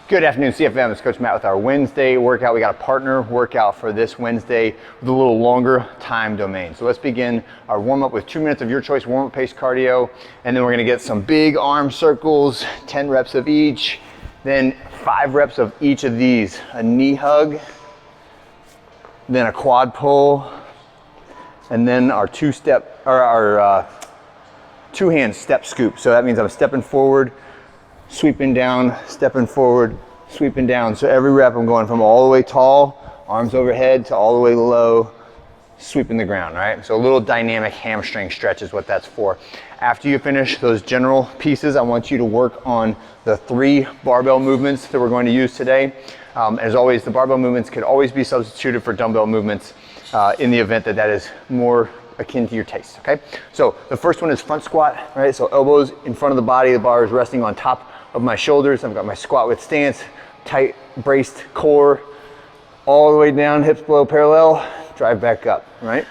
Good afternoon, CFM. It's Coach Matt with our Wednesday workout. We got a partner workout for this Wednesday with a little longer time domain. So let's begin our warm-up with 2 minutes of your choice warm-up pace cardio, and then we're gonna get some big arm circles, 10 reps of each, then 5 reps of each of these. A knee hug, then a quad pull, and then our two-hand step scoop. So that means I'm stepping forward, sweeping down, stepping forward, sweeping down. So every rep I'm going from all the way tall, arms overhead, to all the way low, sweeping the ground, right? So a little dynamic hamstring stretch is what that's for. After you finish those general pieces, I want you to work on the 3 barbell movements that we're going to use today. As always, the barbell movements could always be substituted for dumbbell movements in the event that that is more akin to your taste, okay? So the first one is front squat, right? So elbows in front of the body, the bar is resting on top of my shoulders. I've got my squat width stance, tight braced core, all the way down, hips below parallel, drive back up, right?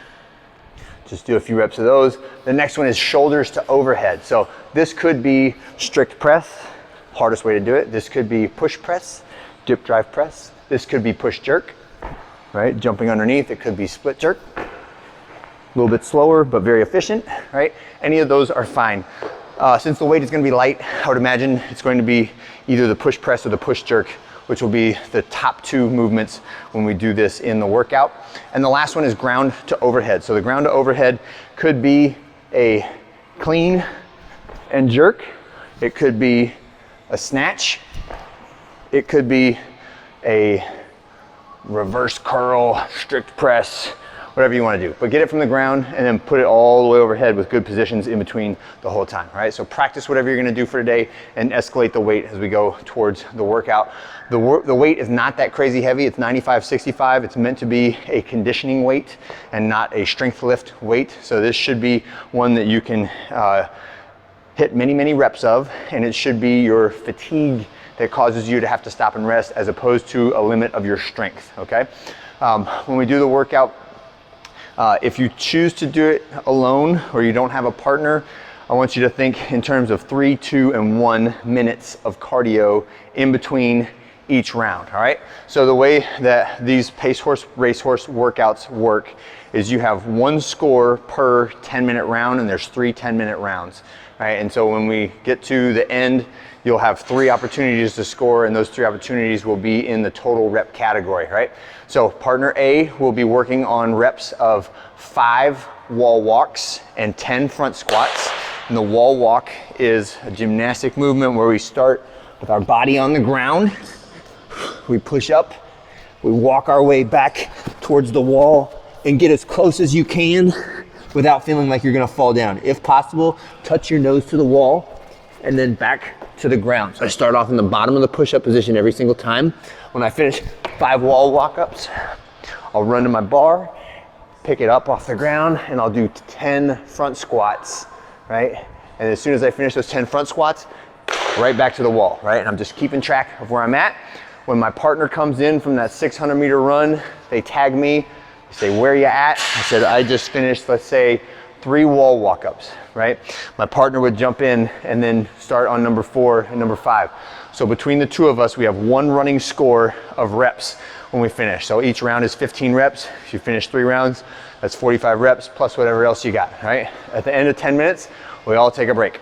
Just do a few reps of those. The next one is shoulders to overhead. So this could be strict press, hardest way to do it. This could be push press, dip drive press. This could be push jerk, right? Jumping underneath. It could be split jerk. A little bit slower, but very efficient, right? Any of those are fine. Since the weight is gonna be light, I would imagine it's going to be either the push press or the push jerk, which will be the top 2 movements when we do this in the workout. And the last one is ground to overhead. So the ground to overhead could be a clean and jerk. It could be a snatch. It could be a reverse curl, strict press, whatever you want to do, but get it from the ground and then put it all the way overhead with good positions in between the whole time, right? So practice whatever you're going to do for today and escalate the weight as we go towards the workout. The weight is not that crazy heavy. It's 95-65. It's meant to be a conditioning weight and not a strength lift weight. So this should be one that you can hit many reps of, and it should be your fatigue that causes you to have to stop and rest as opposed to a limit of your strength, okay? When we do the workout, if you choose to do it alone or you don't have a partner, I want you to think in terms of 3, 2, and 1 minutes of cardio in between each round, all right? So the way that these pace horse, racehorse workouts work is you have 1 score per 10-minute round, and there's 3 10-minute rounds, right? And so when we get to the end, you'll have 3 opportunities to score, and those 3 opportunities will be in the total rep category, right? So partner A will be working on reps of 5 wall walks and 10 front squats. And the wall walk is a gymnastic movement where we start with our body on the ground. We push up, we walk our way back towards the wall and get as close as you can without feeling like you're gonna fall down. If possible, touch your nose to the wall and then back to the ground. So I start off in the bottom of the push-up position every single time. When I finish 5 wall walk-ups, I'll run to my bar, pick it up off the ground, and I'll do 10 front squats, right? And as soon as I finish those 10 front squats, right back to the wall, right? And I'm just keeping track of where I'm at. When my partner comes in from that 600-meter run, they tag me, they say, where you at? I said, I just finished, let's say, 3 wall walk-ups, right? My partner would jump in and then start on number 4 and number 5. So between the 2 of us, we have 1 running score of reps when we finish. So each round is 15 reps. If you finish 3 rounds, that's 45 reps plus whatever else you got, right? At the end of 10 minutes, we all take a break.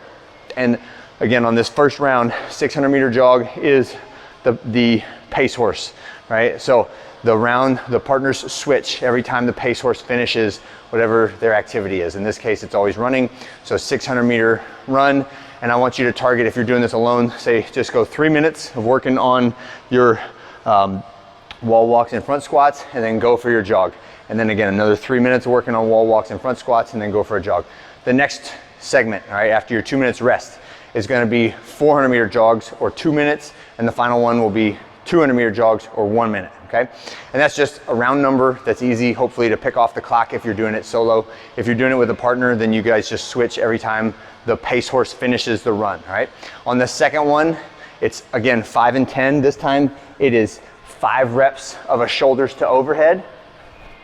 And again, on this first round, 600-meter jog is the pace horse, right? So the partners switch every time the pace horse finishes whatever their activity is. In this case, it's always running. So 600-meter run. And I want you to target, if you're doing this alone, say just go 3 minutes of working on your wall walks and front squats, and then go for your jog. And then again, another 3 minutes of working on wall walks and front squats, and then go for a jog. The next segment, all right, after your 2 minutes rest, is gonna be 400-meter jogs or 2 minutes, and the final one will be 200-meter jogs or 1 minute, okay? And that's just a round number that's easy, hopefully, to pick off the clock if you're doing it solo. If you're doing it with a partner, then you guys just switch every time the pace horse finishes the run, all right? On the second one, it's again 5 and 10. This time it is 5 reps of a shoulders to overhead.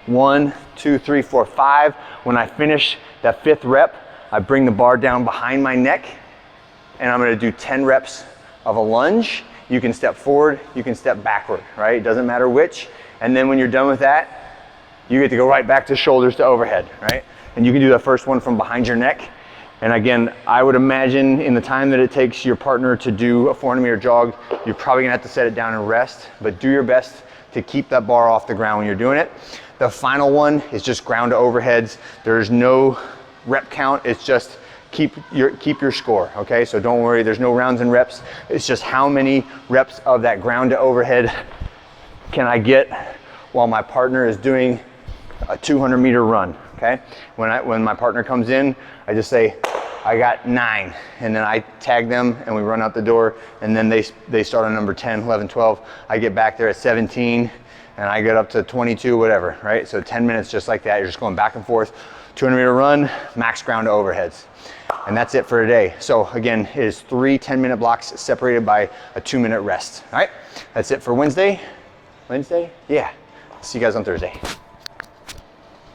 1, 2, 3, 4, 5. When I finish that 5th rep, I bring the bar down behind my neck, and I'm gonna do 10 reps of a lunge You can step forward, you can step backward, right? It doesn't matter which. And then when you're done with that, you get to go right back to shoulders to overhead, right? And you can do the first one from behind your neck. And again, I would imagine in the time that it takes your partner to do a 400-meter jog, you're probably gonna have to set it down and rest, but do your best to keep that bar off the ground when you're doing it. The final one is just ground to overheads. There's no rep count, it's just keep your score, okay? So don't worry, there's no rounds and reps. It's just how many reps of that ground to overhead can I get while my partner is doing a 200-meter run, okay? When my partner comes in, I just say, I got 9, and then I tag them and we run out the door, and then they start on number 10, 11, 12. I get back there at 17 and I get up to 22, whatever, right? So 10 minutes just like that. You're just going back and forth, 200-meter run, max ground to overheads. And that's it for today. So again, it is 3 10-minute blocks separated by a 2-minute rest, all right? That's it for Wednesday. Yeah, see you guys on Thursday.